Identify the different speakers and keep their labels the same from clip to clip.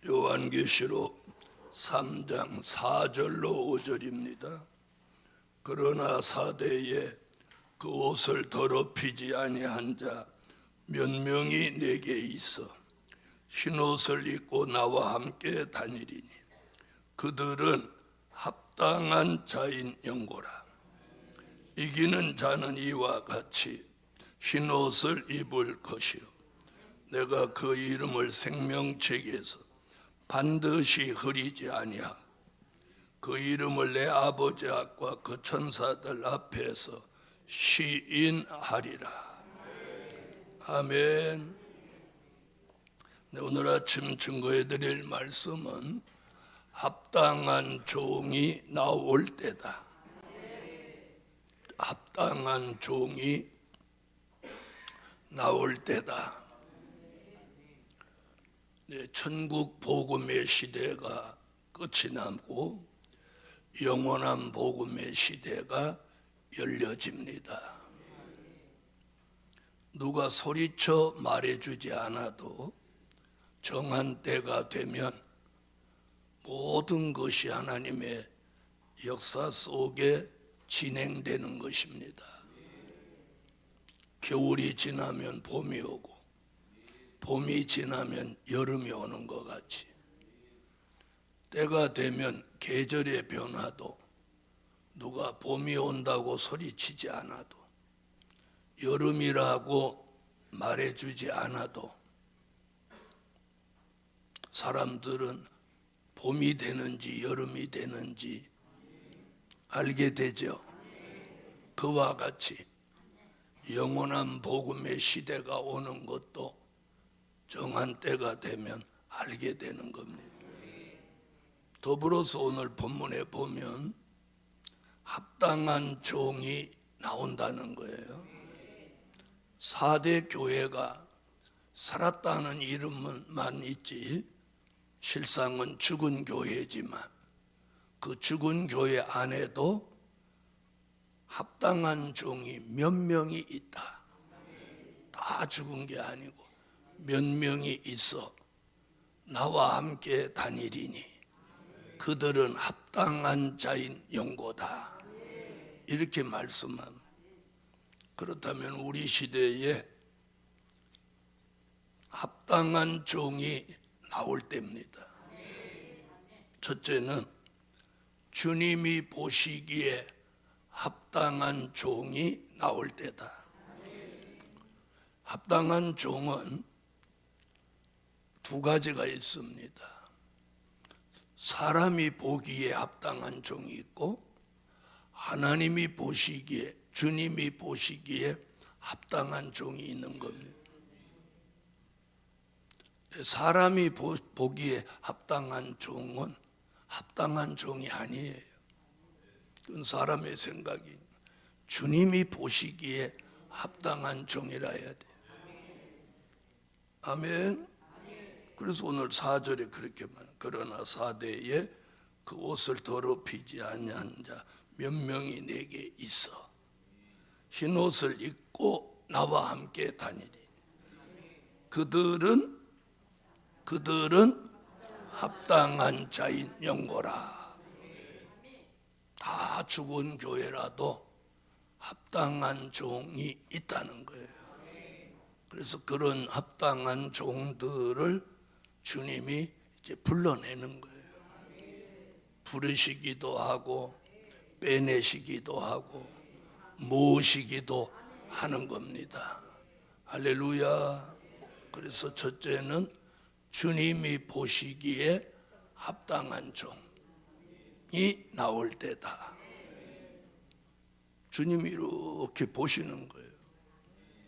Speaker 1: 요한계시록 3장 4절로 5절입니다. 그러나 사대에 그 옷을 더럽히지 아니한 자 몇 명이 내게 있어 흰옷을 입고 나와 함께 다니리니 그들은 합당한 자인 영고라. 이기는 자는 이와 같이 흰옷을 입을 것이요 내가 그 이름을 생명책에서 반드시 흐리지 아니하고 그 이름을 내 아버지 앞과 그 천사들 앞에서 시인하리라. 아멘. 오늘 아침 증거해 드릴 말씀은 합당한 종이 나올 때다. 합당한 종이 나올 때다. 천국 복음의 시대가 끝이 나고 영원한 복음의 시대가 열려집니다. 누가 소리쳐 말해주지 않아도 정한 때가 되면 모든 것이 하나님의 역사 속에 진행되는 것입니다. 겨울이 지나면 봄이 오고 봄이 지나면 여름이 오는 것 같이 때가 되면 계절의 변화도 누가 봄이 온다고 소리치지 않아도 여름이라고 말해주지 않아도 사람들은 봄이 되는지 여름이 되는지 알게 되죠. 그와 같이 영원한 복음의 시대가 오는 것도 정한 때가 되면 알게 되는 겁니다. 더불어서 오늘 본문에 보면 합당한 종이 나온다는 거예요. 4대 교회가 살았다는 이름만 있지 실상은 죽은 교회지만 그 죽은 교회 안에도 합당한 종이 몇 명이 있다. 다 죽은 게 아니고 몇 명이 있어 나와 함께 다니리니 그들은 합당한 자인 영고다. 이렇게 말씀합니다. 그렇다면 우리 시대에 합당한 종이 나올 때입니다. 첫째는 주님이 보시기에 합당한 종이 나올 때다. 합당한 종은 두 가지가 있습니다. 사람이 보기에 합당한 종이 있고 하나님이 보시기에 주님이 보시기에 합당한 종이 있는 겁니다. 사람이 보기에 합당한 종은 합당한 종이 아니에요. 그건 사람의 생각이. 주님이 보시기에 합당한 종이라 해야 돼요. 아멘. 그래서 오늘 4절에 그렇게 말해요. 그러나 사대에 그 옷을 더럽히지 아니한 자 몇 명이 내게 있어 흰 옷을 입고 나와 함께 다니리. 그들은 합당한 자인 영고라. 다 죽은 교회라도 합당한 종이 있다는 거예요. 그래서 그런 합당한 종들을 주님이 이제 불러내는 거예요. 부르시기도 하고 빼내시기도 하고 모으시기도 하는 겁니다. 할렐루야. 그래서 첫째는 주님이 보시기에 합당한 종이 나올 때다. 주님이 이렇게 보시는 거예요.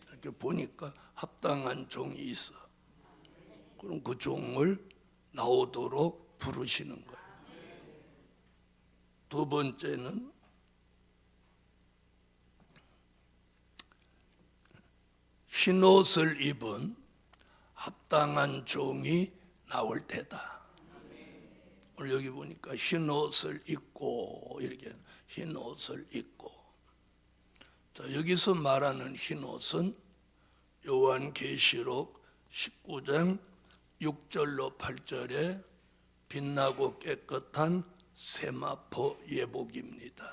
Speaker 1: 이렇게 보니까 합당한 종이 있어. 그럼 그 종을 나오도록 부르시는 거예요. 두 번째는 흰옷을 입은 합당한 종이 나올 때다. 오늘 여기 보니까 흰옷을 입고 이렇게 흰옷을 입고. 자, 여기서 말하는 흰옷은 요한계시록 19장 6절로 8절에 빛나고 깨끗한 세마포 예복입니다.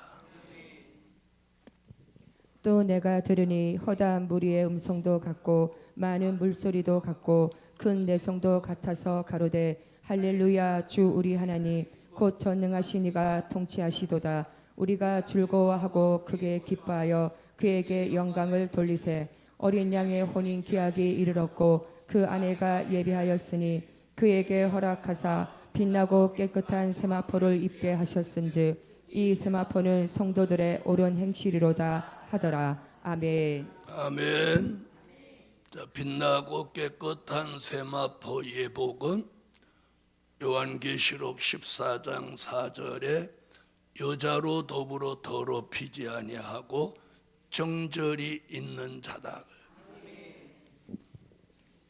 Speaker 2: 또 내가 들으니 허다한 무리의 음성도 같고 많은 물소리도 같고 큰 내성도 같아서 가로되 할렐루야 주 우리 하나님 곧 전능하신 이가 통치하시도다. 우리가 즐거워하고 크게 기뻐하여 그에게 영광을 돌리세. 어린 양의 혼인 기약이 이르렀고 그 아내가 예비하였으니 그에게 허락하사 빛나고 깨끗한 세마포를 입게 하셨은즉 이 세마포는 성도들의 옳은 행실이로다 하더라. 아멘.
Speaker 1: 아멘. 자, 빛나고 깨끗한 세마포 예복은 요한계시록 14장 4절에 여자로 더불어 더럽히지 아니하고 정절이 있는 자다.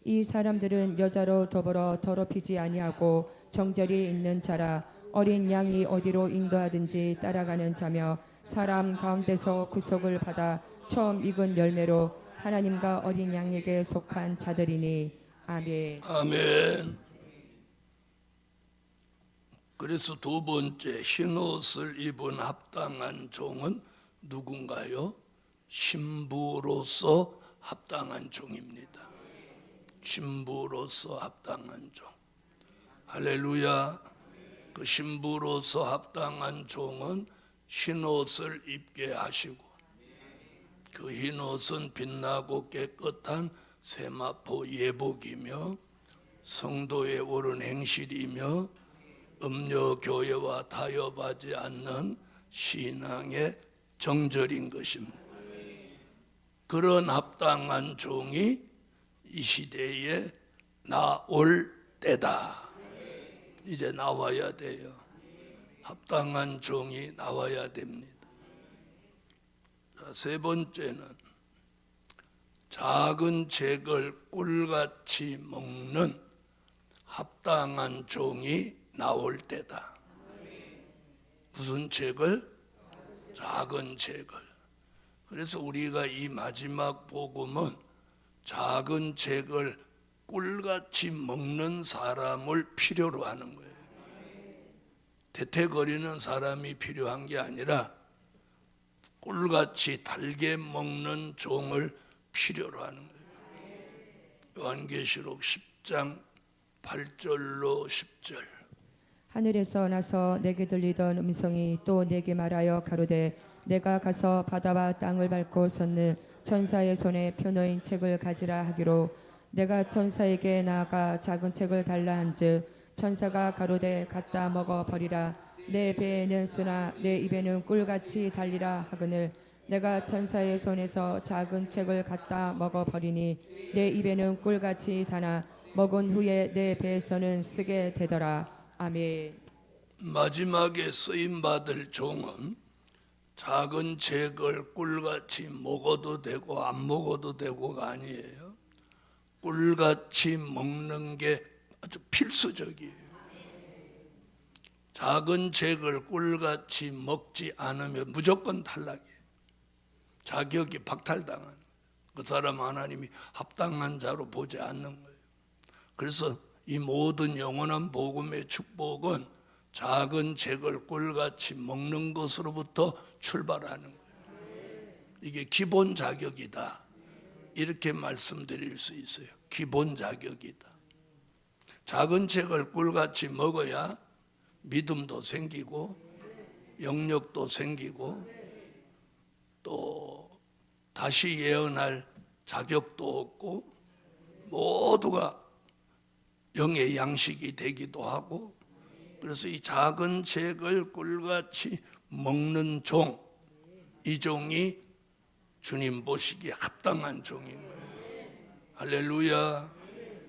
Speaker 2: 이 사람들은 여자로 더불어 더럽히지 아니하고 정절이 있는 자라. 어린 양이 어디로 인도하든지 따라가는 자며 사람 가운데서 구속을 받아 처음 익은 열매로 하나님과 어린 양에게 속한 자들이니. 아멘.
Speaker 1: 아멘. 그래서 두 번째 흰옷을 입은 합당한 종은 누군가요? 신부로서 합당한 종입니다. 신부로서 합당한 종. 할렐루야. 그 신부로서 합당한 종은 흰옷을 입게 하시고 그 흰옷은 빛나고 깨끗한 세마포 예복이며 성도의 옳은 행실이며 음료 교회와 타협하지 않는 신앙의 정절인 것입니다. 그런 합당한 종이 이 시대에 나올 때다. 이제 나와야 돼요. 합당한 종이 나와야 됩니다. 자, 세 번째는 작은 책을 꿀같이 먹는 합당한 종이 나올 때다. 무슨 책을? 작은 책을. 그래서 우리가 이 마지막 복음은 작은 책을 꿀같이 먹는 사람을 필요로 하는 거예요. 대퇴거리는 사람이 필요한 게 아니라 꿀같이 달게 먹는 종을 필요로 하는 거예요. 요한계시록 10장 8절로 10절.
Speaker 2: 하늘에서 나서 내게 들리던 음성이 또 내게 말하여 가로되 내가 가서 바다와 땅을 밟고 섰는 천사의 손에 펴놓인 책을 가지라 하기로 내가 천사에게 나아가 작은 책을 달라 한즉 천사가 가로되 갖다 먹어 버리라. 내 배에는 쓰나 내 입에는 꿀같이 달리라 하거늘 내가 천사의 손에서 작은 책을 갖다 먹어 버리니 내 입에는 꿀같이 다나 먹은 후에 내 배에서는 쓰게 되더라. 아멘.
Speaker 1: 마지막에 쓰임 받을 종은 작은 책을 꿀같이 먹어도 되고 안 먹어도 되고가 아니에요. 꿀같이 먹는 게 아주 필수적이에요. 작은 책을 꿀같이 먹지 않으면 무조건 탈락이에요. 자격이 박탈당하는 거예요. 그 사람 하나님이 합당한 자로 보지 않는 거예요. 그래서 이 모든 영원한 복음의 축복은 작은 책을 꿀같이 먹는 것으로부터 출발하는 거예요. 이게 기본 자격이다. 이렇게 말씀드릴 수 있어요. 기본 자격이다. 작은 책을 꿀같이 먹어야 믿음도 생기고 영역도 생기고 또 다시 예언할 자격도 얻고 모두가 영의 양식이 되기도 하고 그래서 이 작은 책을 꿀같이 먹는 종, 이 종이 주님 보시기에 합당한 종인 거예요. 할렐루야.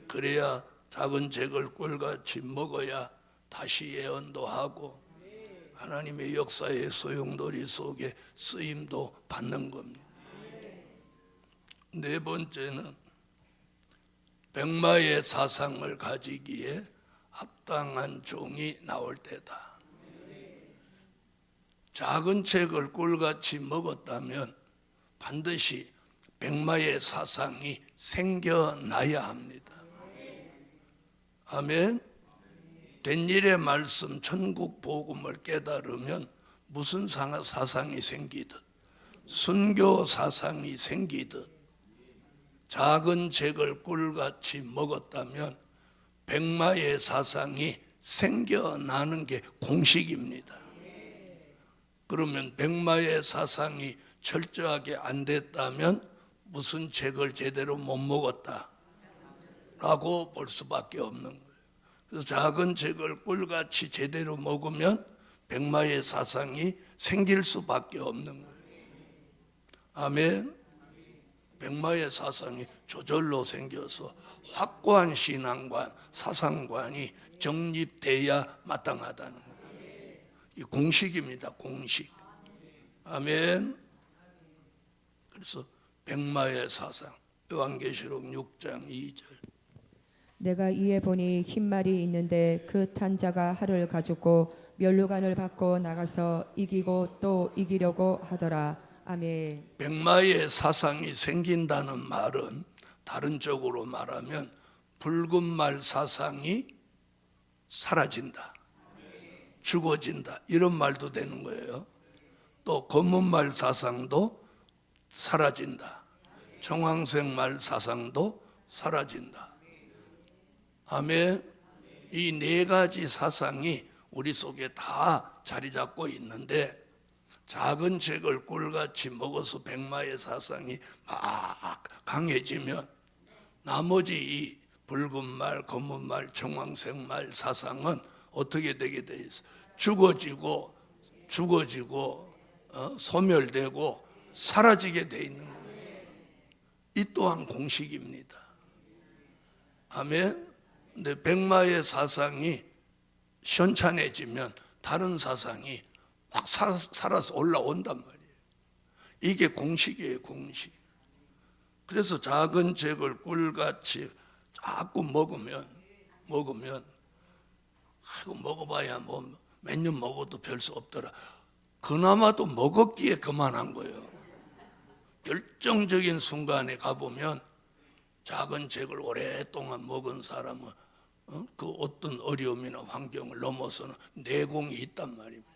Speaker 1: 그래야 작은 책을 꿀같이 먹어야 다시 예언도 하고 하나님의 역사의 소용돌이 속에 쓰임도 받는 겁니다. 네 번째는 백마의 사상을 가지기에 합당한 종이 나올 때다. 작은 책을 꿀같이 먹었다면 반드시 백마의 사상이 생겨나야 합니다. 아멘. 된 일의 말씀 천국 복음을 깨달으면 무슨 사상이 생기듯 순교 사상이 생기듯 작은 잭을 꿀같이 먹었다면 백마의 사상이 생겨나는 게 공식입니다. 그러면 백마의 사상이 철저하게 안 됐다면 무슨 잭을 제대로 못 먹었다라고 볼 수밖에 없는 거예요. 그래서 작은 잭을 꿀같이 제대로 먹으면 백마의 사상이 생길 수밖에 없는 거예요. 아멘. 백마의 사상이 저절로 생겨서 확고한 신앙관, 사상관이 정립돼야 마땅하다는 거예요. 이 공식입니다. 공식. 아멘. 그래서 백마의 사상, 요한계시록 6장 2절.
Speaker 2: 내가 이에 보니 흰 말이 있는데 그 탄 자가 활을 가졌고 면류관을 받고 나가서 이기고 또 이기려고 하더라. 아멘.
Speaker 1: 백마의 사상이 생긴다는 말은 다른 쪽으로 말하면 붉은 말 사상이 사라진다, 죽어진다, 이런 말도 되는 거예요. 또 검은 말 사상도 사라진다, 정황색 말 사상도 사라진다. 아멘. 이 네 가지 사상이 우리 속에 다 자리 잡고 있는데 작은 잭을 꿀같이 먹어서 백마의 사상이 막 강해지면 나머지 이 붉은 말, 검은 말, 정황색 말 사상은 어떻게 되게 돼 있어? 죽어지고 소멸되고 사라지게 돼 있는 거예요. 이 또한 공식입니다. 아멘. 근데 백마의 사상이 현찬해지면 다른 사상이 막 살아서 올라온단 말이에요. 이게 공식이에요, 공식. 그래서 작은 잭을 꿀같이 자꾸 먹으면 아이고 먹어봐야 뭐 몇 년 먹어도 별 수 없더라. 그나마도 먹었기에 그만한 거예요. 결정적인 순간에 가보면 작은 잭을 오랫동안 먹은 사람은 그 어떤 어려움이나 환경을 넘어서는 내공이 있단 말입니다.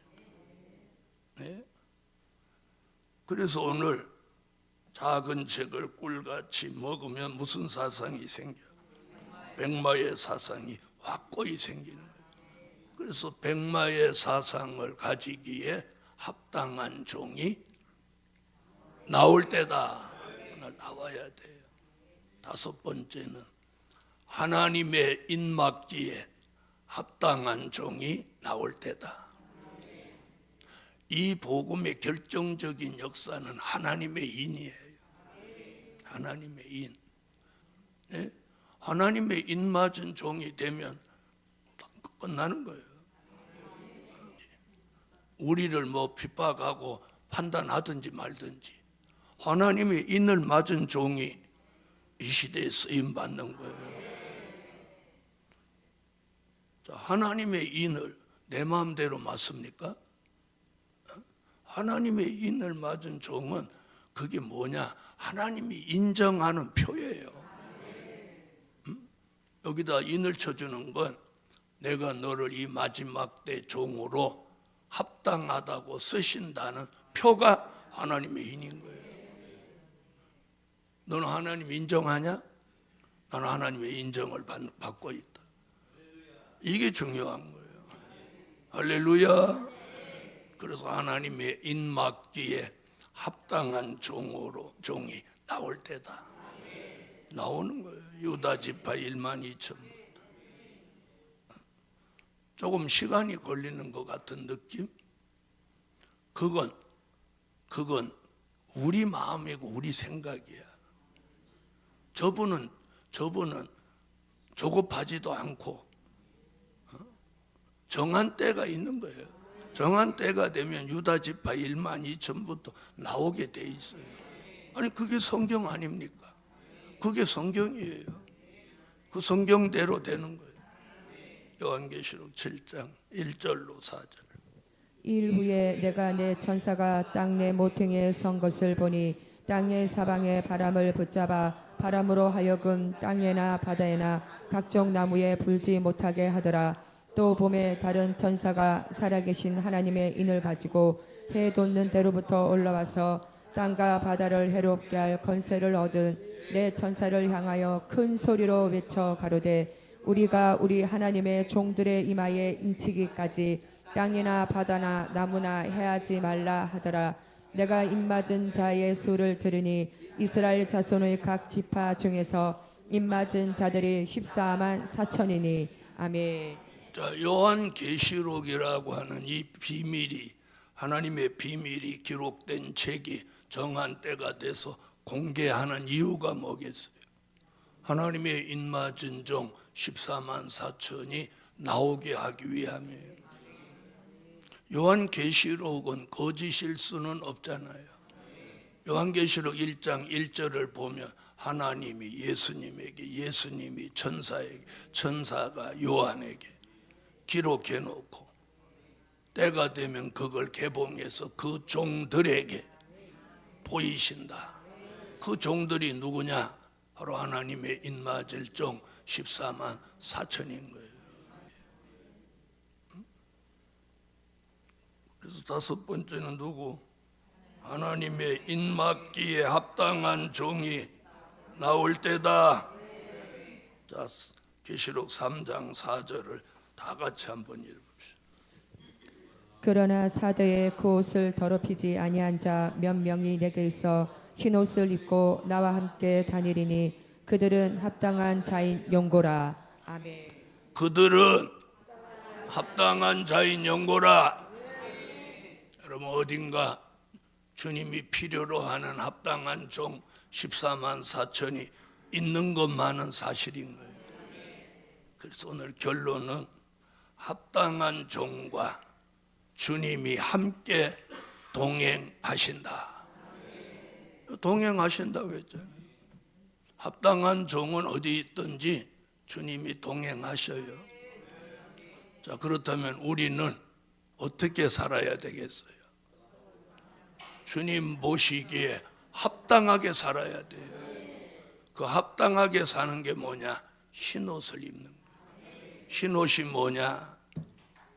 Speaker 1: 네? 그래서 오늘 작은 잭을 꿀같이 먹으면 무슨 사상이 생겨? 백마의 사상이 확고히 생기는 거예요. 그래서 백마의 사상을 가지기에 합당한 종이 나올 때다. 오늘 나와야 돼요. 다섯 번째는 하나님의 인막기에 합당한 종이 나올 때다. 이 복음의 결정적인 역사는 하나님의 인이에요. 하나님의 인. 네? 하나님의 인 맞은 종이 되면 끝나는 거예요. 우리를 뭐 핍박하고 판단하든지 말든지 하나님의 인을 맞은 종이 이 시대에 쓰임 받는 거예요. 자, 하나님의 인을 내 마음대로 맞습니까? 하나님의 인을 맞은 종은 그게 뭐냐? 하나님이 인정하는 표예요. 여기다 인을 쳐주는 건 내가 너를 이 마지막 때 종으로 합당하다고 쓰신다는 표가 하나님의 인인 거예요. 너는 하나님 인정하냐? 나는 하나님의 인정을 받고 있다. 이게 중요한 거예요. 할렐루야. 그래서 하나님의 인맞기에 합당한 종이 나올 때다. 나오는 거예요. 유다 지파 1만 2천. 조금 시간이 걸리는 것 같은 느낌? 그건 우리 마음이고 우리 생각이야. 저분은 조급하지도 않고 정한 때가 있는 거예요. 정한 때가 되면 유다 지파 1만 2천부터 나오게 돼 있어요. 아니 그게 성경 아닙니까? 그게 성경이에요. 그 성경대로 되는 거예요. 요한계시록 7장 1절로 4절.
Speaker 2: 일 후에 내가 내 천사가 땅 내 모퉁이에 선 것을 보니 땅의 사방의 바람을 붙잡아 바람으로 하여금 땅에나 바다에나 각종 나무에 불지 못하게 하더라. 또 봄에 다른 천사가 살아계신 하나님의 인을 가지고 해 돋는 데로부터 올라와서 땅과 바다를 해롭게 할 권세를 얻은 내 천사를 향하여 큰 소리로 외쳐 가로되 우리가 우리 하나님의 종들의 이마에 인치기까지 땅이나 바다나 나무나 해하지 말라 하더라. 내가 입맞은 자의 수를 들으니 이스라엘 자손의 각 지파 중에서 입맞은 자들이 14만 4천이니 아멘.
Speaker 1: 자, 요한계시록이라고 하는 이 비밀이, 하나님의 비밀이 기록된 책이 정한 때가 돼서 공개하는 이유가 뭐겠어요? 하나님의 입맞은 종 14만 4천이 나오게 하기 위함이에요. 요한계시록은 거짓일 수는 없잖아요. 요한계시록 1장 1절을 보면 하나님이 예수님에게, 예수님이 천사에게, 천사가 요한에게 기록해 놓고 때가 되면 그걸 개봉해서 그 종들에게 보이신다. 그 종들이 누구냐? 바로 하나님의 입맞을 종 14만 4천인 거예요. 그래서 다섯 번째는 누구? 하나님의 입맞기에 합당한 종이 나올 때다. 자, 계시록 3장 4절을 다 같이 한번 읽읍시다.
Speaker 2: 그러나 사대에 그 옷을 더럽히지 아니한 자 몇 명이 내게 있어 흰 옷을 입고 나와 함께 다니리니 그들은 합당한 자인 용고라. 아멘.
Speaker 1: 그들은 합당한 자인 영고라. 여러분, 어딘가 주님이 필요로 하는 합당한 종 14만 4천이 있는 것만은 사실인 거예요. 그래서 오늘 결론은 합당한 종과 주님이 함께 동행하신다. 동행하신다고 했잖아요. 합당한 종은 어디 있든지 주님이 동행하셔요. 자, 그렇다면 우리는 어떻게 살아야 되겠어요? 주님 모시기에 합당하게 살아야 돼요. 그 합당하게 사는 게 뭐냐? 흰 옷을 입는 거예요. 흰 옷이 뭐냐?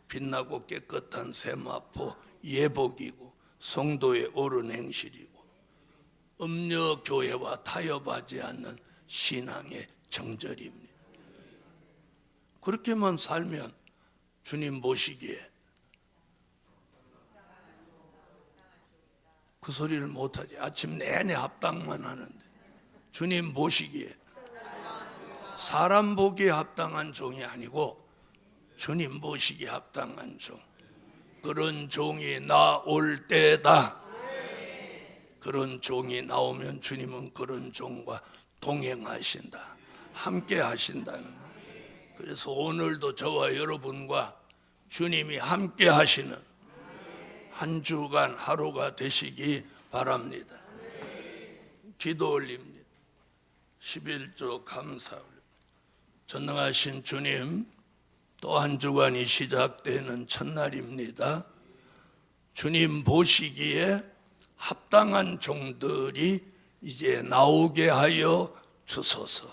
Speaker 1: 빛나고 깨끗한 세마포 예복이고 성도의 옳은 행실이고 음녀 교회와 타협하지 않는 신앙의 정절입니다. 그렇게만 살면 주님 모시기에 그 소리를 못하지. 아침 내내 합당만 하는데 주님 모시기에 사람 보기에 합당한 종이 아니고 주님 모시기에 합당한 종, 그런 종이 나올 때다. 그런 종이 나오면 주님은 그런 종과 동행하신다, 함께 하신다는 거예요. 그래서 오늘도 저와 여러분과 주님이 함께 하시는 한 주간 하루가 되시기 바랍니다. 기도 올립니다. 11조 감사 올립니다. 전능하신 주님, 또 한 주간이 시작되는 첫날입니다. 주님 보시기에 합당한 종들이 이제 나오게 하여 주소서.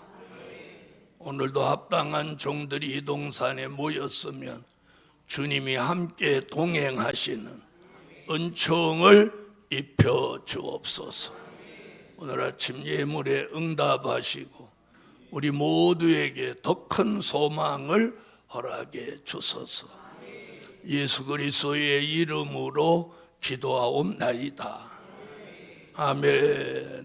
Speaker 1: 오늘도 합당한 종들이 이 동산에 모였으면 주님이 함께 동행하시는 은총을 입혀 주옵소서. 오늘 아침 예물에 응답하시고 우리 모두에게 더 큰 소망을 허락해 주소서. 예수 그리스도의 이름으로 기도하옵나이다. 아멘.